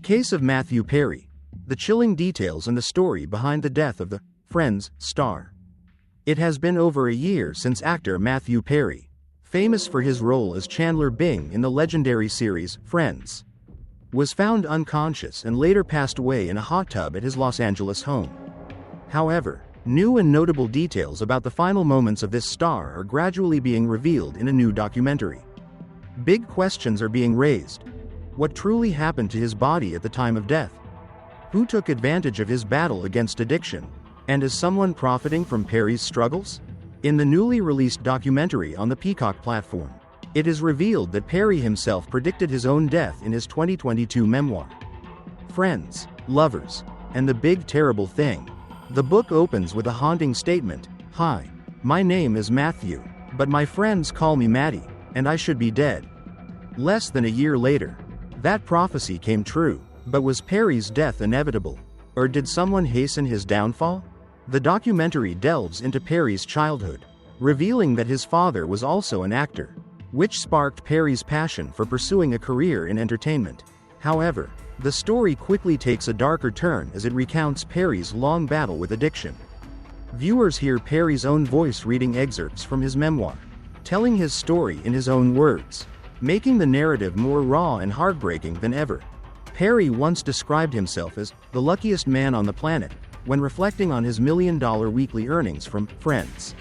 case of Matthew Perry, the chilling details and the story behind the death of the Friends star. It has been over a year since actor Matthew Perry, famous for his role as Chandler Bing in the legendary series Friends, was found unconscious and later passed away in a hot tub at his Los Angeles home. However, new and notable details about the final moments of this star are gradually being revealed in a new documentary. Big questions are being raised. What truly happened to his body at the time of death? Who took advantage of his battle against addiction? And is someone profiting from Perry's struggles? In the newly released documentary on the Peacock platform, it is revealed that Perry himself predicted his own death in his 2022 memoir, Friends, Lovers, and the Big Terrible Thing. The book opens with a haunting statement: "Hi, my name is Matthew, but my friends call me Matty, and I should be dead." Less than a year later, that prophecy came true, but was Perry's death inevitable? Or did someone hasten his downfall? The documentary delves into Perry's childhood, revealing that his father was also an actor, which sparked Perry's passion for pursuing a career in entertainment. However, the story quickly takes a darker turn as it recounts Perry's long battle with addiction. Viewers hear Perry's own voice reading excerpts from his memoir, telling his story in his own words, making the narrative more raw and heartbreaking than ever. Perry once described himself as the luckiest man on the planet when reflecting on his $1 million weekly earnings from Friends.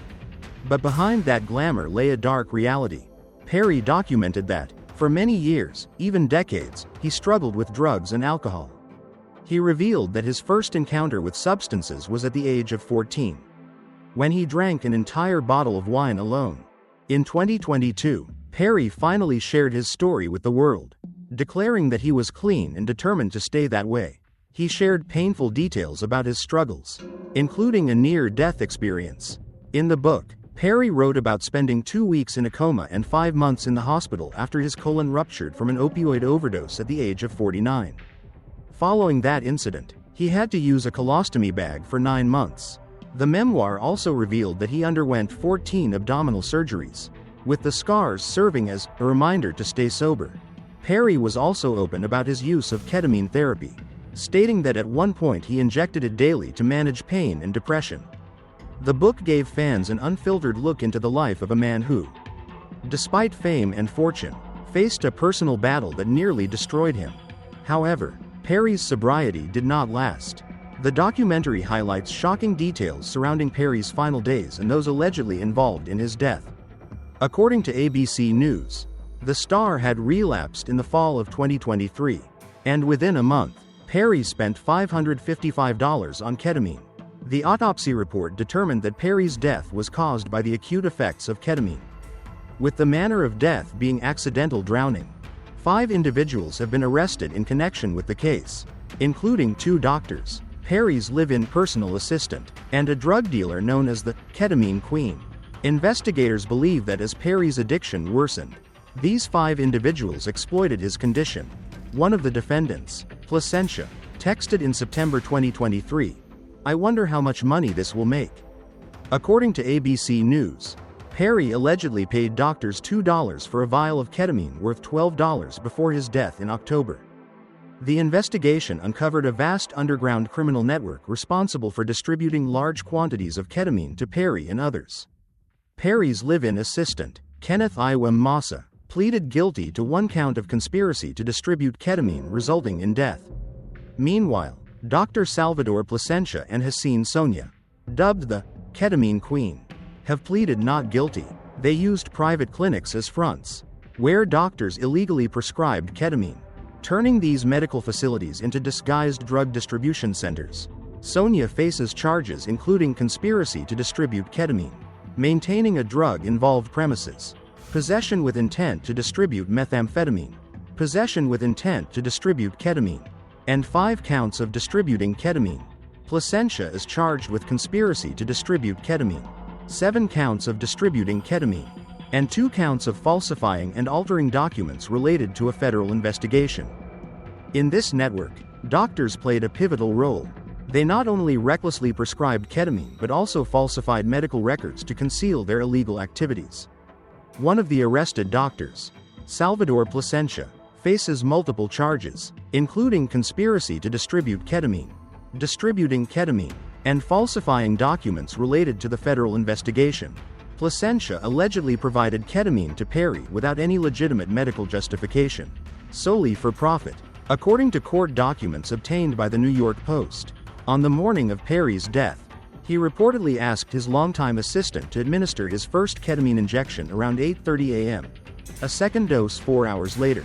But behind that glamour lay a dark reality. Perry documented that, for many years, even decades, he struggled with drugs and alcohol. He revealed that his first encounter with substances was at the age of 14, when he drank an entire bottle of wine alone. In 2022, Perry finally shared his story with the world, declaring that he was clean and determined to stay that way. He shared painful details about his struggles, including a near-death experience. In the book, Perry wrote about spending 2 weeks in a coma and 5 months in the hospital after his colon ruptured from an opioid overdose at the age of 49. Following that incident, he had to use a colostomy bag for 9 months. The memoir also revealed that he underwent 14 abdominal surgeries, with the scars serving as a reminder to stay sober. Perry was also open about his use of ketamine therapy, stating that at one point he injected it daily to manage pain and depression. The book gave fans an unfiltered look into the life of a man who, despite fame and fortune, faced a personal battle that nearly destroyed him. However, Perry's sobriety did not last. The documentary highlights shocking details surrounding Perry's final days and those allegedly involved in his death. According to ABC News, the star had relapsed in the fall of 2023, and within a month, Perry spent $555 on ketamine. The autopsy report determined that Perry's death was caused by the acute effects of ketamine, with the manner of death being accidental drowning. 5 individuals have been arrested in connection with the case, including 2 doctors, Perry's live-in personal assistant, and a drug dealer known as the Ketamine Queen. Investigators believe that as Perry's addiction worsened, these 5 individuals exploited his condition. One of the defendants, Placentia, texted in September 2023, "I wonder how much money this will make." According to ABC News, Perry allegedly paid doctors $2 for a vial of ketamine worth $12 before his death in October. The investigation uncovered a vast underground criminal network responsible for distributing large quantities of ketamine to Perry and others. Perry's live-in assistant, Kenneth Iwem Massa, pleaded guilty to 1 count of conspiracy to distribute ketamine resulting in death. Meanwhile, Dr. Salvador Placentia and Hassine Sonia, dubbed the Ketamine Queen, have pleaded not guilty. They used private clinics as fronts, where doctors illegally prescribed ketamine, turning these medical facilities into disguised drug distribution centers. Sonia faces charges including conspiracy to distribute ketamine, maintaining a drug-involved premises, possession with intent to distribute methamphetamine, possession with intent to distribute ketamine, and 5 counts of distributing ketamine. Placentia is charged with conspiracy to distribute ketamine, 7 counts of distributing ketamine, and 2 counts of falsifying and altering documents related to a federal investigation. In this network, doctors played a pivotal role. They not only recklessly prescribed ketamine but also falsified medical records to conceal their illegal activities. One of the arrested doctors, Salvador Placentia, faces multiple charges, including conspiracy to distributing ketamine, and falsifying documents related to the federal investigation. Placentia allegedly provided ketamine to Perry without any legitimate medical justification, solely for profit, according to court documents obtained by the New York Post. On the morning of Perry's death, he reportedly asked his longtime assistant to administer his first ketamine injection around 8:30 a.m., a second dose 4 hours later,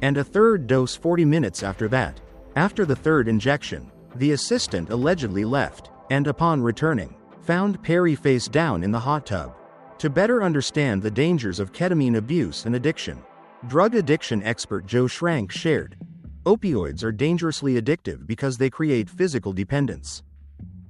and a third dose 40 minutes after that. After the third injection, the assistant allegedly left, and upon returning, found Perry face down in the hot tub. To better understand the dangers of ketamine abuse and addiction, drug addiction expert Joe Schrank shared, "Opioids are dangerously addictive because they create physical dependence.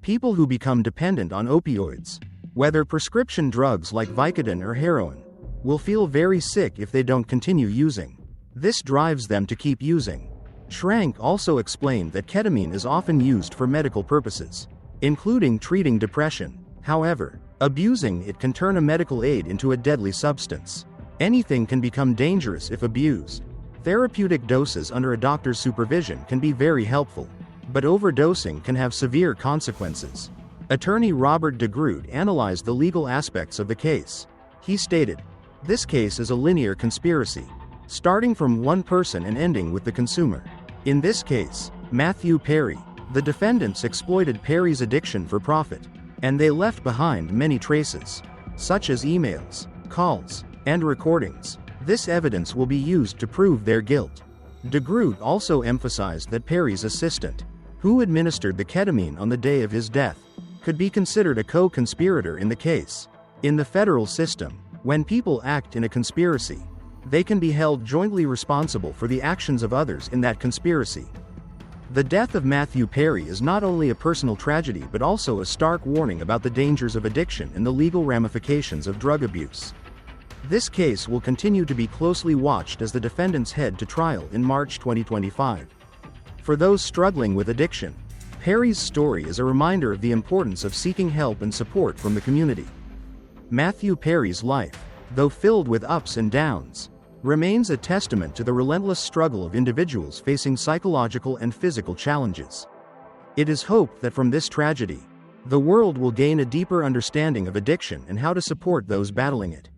People who become dependent on opioids, whether prescription drugs like Vicodin or heroin, will feel very sick if they don't continue using. This drives them to keep using." Schrank also explained that ketamine is often used for medical purposes, including treating depression. However, abusing it can turn a medical aid into a deadly substance. Anything can become dangerous if abused. Therapeutic doses under a doctor's supervision can be very helpful, but overdosing can have severe consequences. Attorney Robert DeGroot analyzed the legal aspects of the case. He stated, "This case is a linear conspiracy, starting from one person and ending with the consumer. In this case, Matthew Perry, the defendants exploited Perry's addiction for profit, and they left behind many traces, such as emails, calls, and recordings. This evidence will be used to prove their guilt." DeGroot also emphasized that Perry's assistant, who administered the ketamine on the day of his death, could be considered a co-conspirator in the case. In the federal system, when people act in a conspiracy, they can be held jointly responsible for the actions of others in that conspiracy. The death of Matthew Perry is not only a personal tragedy but also a stark warning about the dangers of addiction and the legal ramifications of drug abuse. This case will continue to be closely watched as the defendants head to trial in March 2025. For those struggling with addiction, Perry's story is a reminder of the importance of seeking help and support from the community. Matthew Perry's life, though filled with ups and downs, remains a testament to the relentless struggle of individuals facing psychological and physical challenges. It is hoped that from this tragedy, the world will gain a deeper understanding of addiction and how to support those battling it.